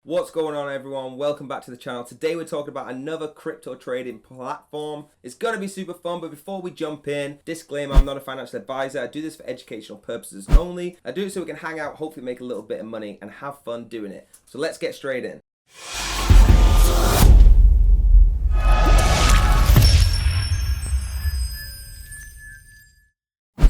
What's going on, everyone? Welcome back to the channel. Today we're talking about another crypto trading platform. It's going to be super fun, but before we jump in, disclaimer, I'm not a financial advisor. I do this for educational purposes only. I do it so we can hang out, hopefully make a little bit of money and have fun doing it. So let's get straight in.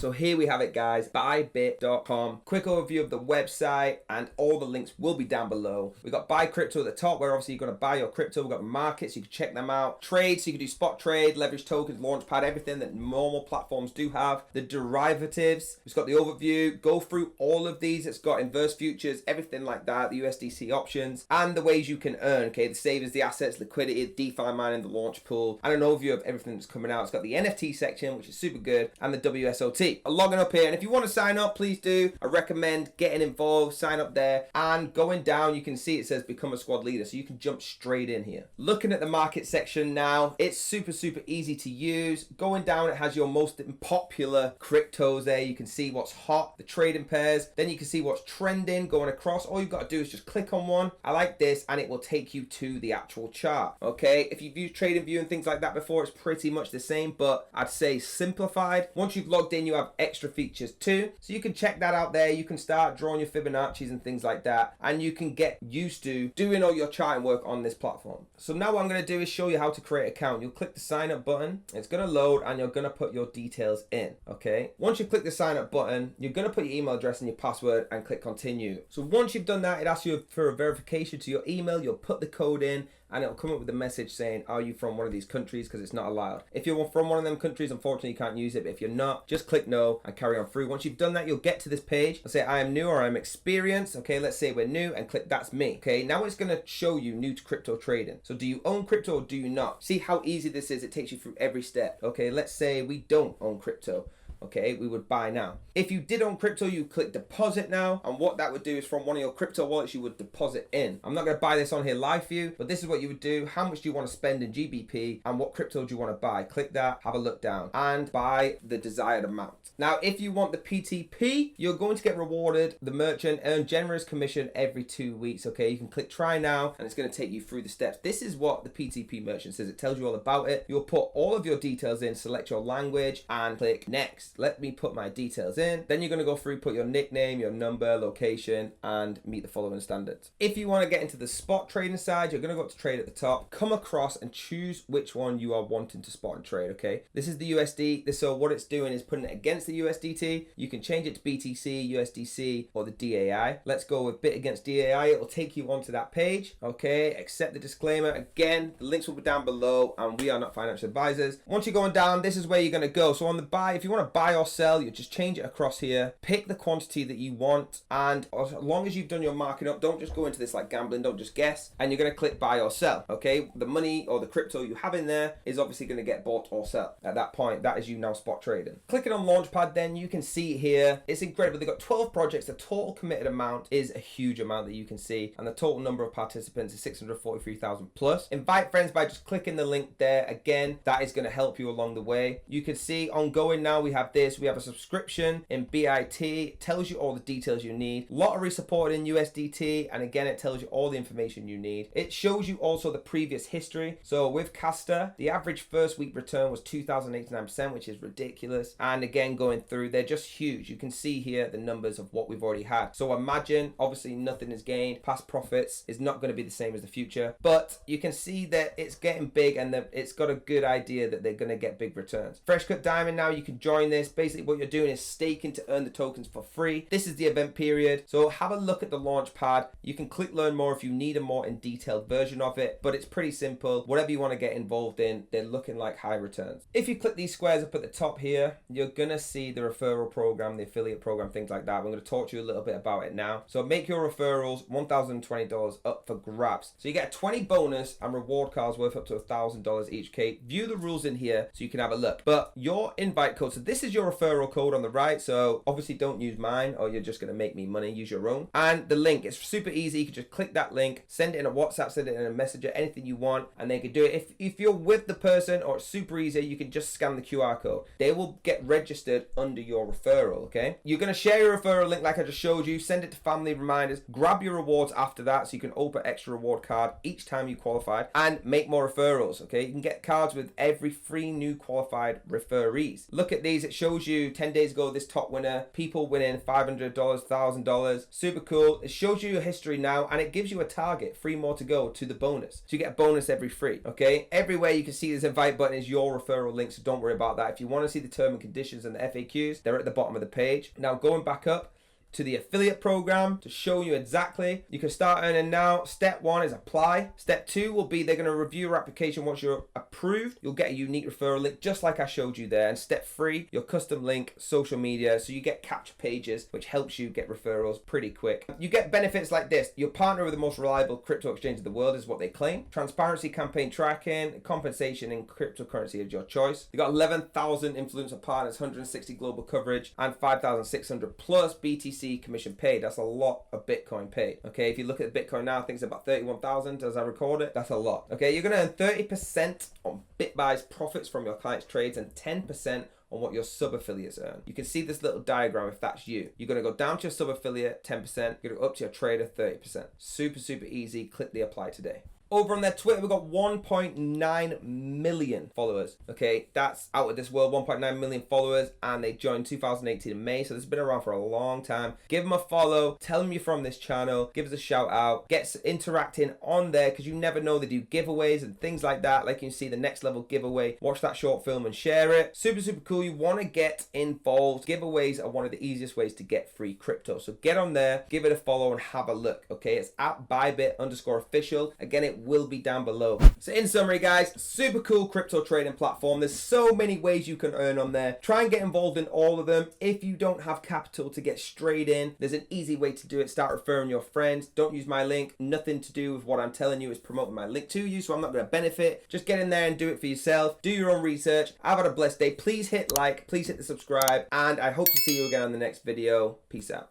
So here we have it, guys, bybit.com. Quick overview of the website, and all the links will be down below. We got buy crypto at the top, where obviously you're going to buy your crypto. We've got markets, you can check them out. Trades, so you can do spot trade, leverage tokens, launchpad, everything that normal platforms do have. The derivatives, it's got the overview. Go through all of these. It's got inverse futures, everything like that, the USDC options, and the ways you can earn, okay? The savers, the assets, liquidity, DeFi mining, the launch pool, and an overview of everything that's coming out. It's got the NFT section, which is super good, and the WSOT. I'm logging up here, and if you want to sign up, please do. I recommend getting involved. Sign up there, and going down you can see it says become a squad leader, so you can jump straight in here. Looking at the market section now, it's super easy to use. Going down, it has your most popular cryptos there. You can see what's hot, the trading pairs, then you can see what's trending. Going across, all you've got to do is just click on one. I like this, and it will take you to the actual chart. Okay, if you've used TradingView and things like that before, it's pretty much the same, but I'd say simplified. Once you've logged in, you have extra features too, so you can check that out there. You can start drawing your Fibonacci's and things like that, and you can get used to doing all your charting work on this platform. So now what I'm going to do is show you how to create an account. You'll click the sign up button, it's going to load, and you're going to put your details in. Okay, once you click the sign up button, you're going to put your email address and your password and click continue. So once you've done that, it asks you for a verification to your email. You'll put the code in, and it'll come up with a message saying, are you from one of these countries? Because it's not allowed. If you're from one of them countries, unfortunately you can't use it, but if you're not, just click no and carry on through. Once you've done that, you'll get to this page. I'll say I am new or I'm experienced. Okay, let's say we're new, and click that's me. Okay, now it's going to show you new to crypto trading. So do you own crypto or do you not? See how easy this is. It takes you through every step. Okay, let's say we don't own crypto. Okay, we would buy now. If you did own crypto, you click deposit now, and what that would do is from one of your crypto wallets you would deposit in. I'm not going to buy this on here live for you, but this is what you would do. How much do you want to spend in GBP, and what crypto do you want to buy? Click that, have a look down, and buy the desired amount. Now if you want the PTP, you're going to get rewarded. The merchant earn generous commission every 2 weeks. Okay, you can click try now, and it's going to take you through the steps. This is what the PTP merchant says. It tells you all about it. You'll put all of your details in, select your language, and click next. Let me put my details in. Then you're going to go through, put your nickname, your number, location, and meet the following standards. If you want to get into the spot trading side, you're going to go up to trade at the top, come across and choose which one you are wanting to spot and trade. Okay, this is the USD. So what it's doing is putting it against the USDT. You can change it to BTC, USDC, or the DAI. Let's go with bit against DAI. It will take you onto that page. Okay, accept the disclaimer. Again, the links will be down below, and we are not financial advisors. Once you're going down, this is where you're going to go. So on the buy, if you want to buy or sell, you just change it across here, pick the quantity that you want, and as long as you've done your marking up, don't just go into this like gambling, don't just guess, and you're going to click buy or sell. Okay, the money or the crypto you have in there is obviously going to get bought or sell. At that point, that is you now spot trading. Clicking on launchpad, then you can see here, it's incredible. They've got 12 projects. The total committed amount is a huge amount that you can see, and the total number of participants is 643,000 plus. Invite friends by just clicking the link there. Again, that is going to help you along the way. You can see ongoing now, we have this, we have a subscription in BIT. It tells you all the details you need. Lottery support in USDT, and again it tells you all the information you need. It shows you also the previous history. So with Castor, the average first week return was 2,089%, which is ridiculous. And again, going through, they're just huge. You can see here the numbers of what we've already had. So imagine, obviously nothing is gained. Past profits is not going to be the same as the future, but you can see that it's getting big, and that it's got a good idea that they're going to get big returns. Fresh Cut Diamond, now you can join this. Basically what you're doing is staking to earn the tokens for free. This is the event period, so have a look at the launch pad. You can click learn more if you need a more in detailed version of it, but it's pretty simple. Whatever you want to get involved in, they're looking like high returns. If you click these squares up at the top here, you're gonna see the referral program, the affiliate program, things like that. I'm going to talk to you a little bit about it now. So make your referrals $1,020 up for grabs. So you get a 20 bonus and reward cards worth up to $1,000 each. Okay, view the rules in here so you can have a look. But your invite code, so this is is your referral code on the right. So obviously don't use mine or you're just going to make me money. Use your own. And the link, it's super easy. You can just click that link, send it in a WhatsApp, send it in a messenger, anything you want, and they can do it. If you're with the person, or it's super easy, you can just scan the QR code. They will get registered under your referral, okay? You're going to share your referral link like I just showed you, send it to family reminders, grab your rewards after that so you can open extra reward card each time you qualified and make more referrals, okay? You can get cards with every 3 new qualified referees. Look at these. It shows you 10 days ago this top winner, people winning $500, $1,000. Super cool. It shows you your history now and it gives you a target, 3 more to go to the bonus. So you get a bonus every 3, okay? Everywhere you can see this invite button is your referral link, so don't worry about that. If you want to see the term and conditions and the FAQs, they're at the bottom of the page. Now going back up to the affiliate program to show you exactly. You can start earning now. Step 1 is apply. Step 2 will be they're going to review your application. Once you're approved, you'll get a unique referral link just like I showed you there. And step 3, your custom link, social media. So you get capture pages, which helps you get referrals pretty quick. You get benefits like this. Your partner with the most reliable crypto exchange in the world is what they claim. Transparency, campaign tracking, compensation in cryptocurrency is your choice. You got 11,000 influencer partners, 160 global coverage, and 5,600 plus BTC commission paid. That's a lot of Bitcoin paid. Okay, if you look at Bitcoin now, I think it's about 31,000 as I record it. That's a lot. Okay, you're going to earn 30% on BitBuy's profits from your clients' trades and 10% on what your sub-affiliates earn. You can see this little diagram if that's you. You're going to go down to your sub-affiliate, 10%. You're going to go up to your trader, 30%. Super, super easy. Click the apply today. Over on their Twitter, we've got 1.9 million followers. Okay, that's out of this world, 1.9 million followers, and they joined 2018 in May, so this has been around for a long time. Give them a follow, tell them you're from this channel, give us a shout out, get interacting on there, because you never know, they do giveaways and things like that, like you can see the next level giveaway. Watch that short film and share it. Super, super cool. You want to get involved. Giveaways are one of the easiest ways to get free crypto, so get on there, give it a follow, and have a look. Okay, it's at Bybit_official. Again, it will be down below. So in summary, guys, super cool crypto trading platform. There's so many ways you can earn on there. Try and get involved in all of them. If you don't have capital to get straight in, there's an easy way to do it. Start referring your friends. Don't use my link. Nothing to do with what I'm telling you is promoting my link to you, so I'm not going to benefit. Just get in there and do it for yourself. Do your own research. Have a blessed day. Please hit like, please hit the subscribe, and I hope to see you again on the next video. Peace out.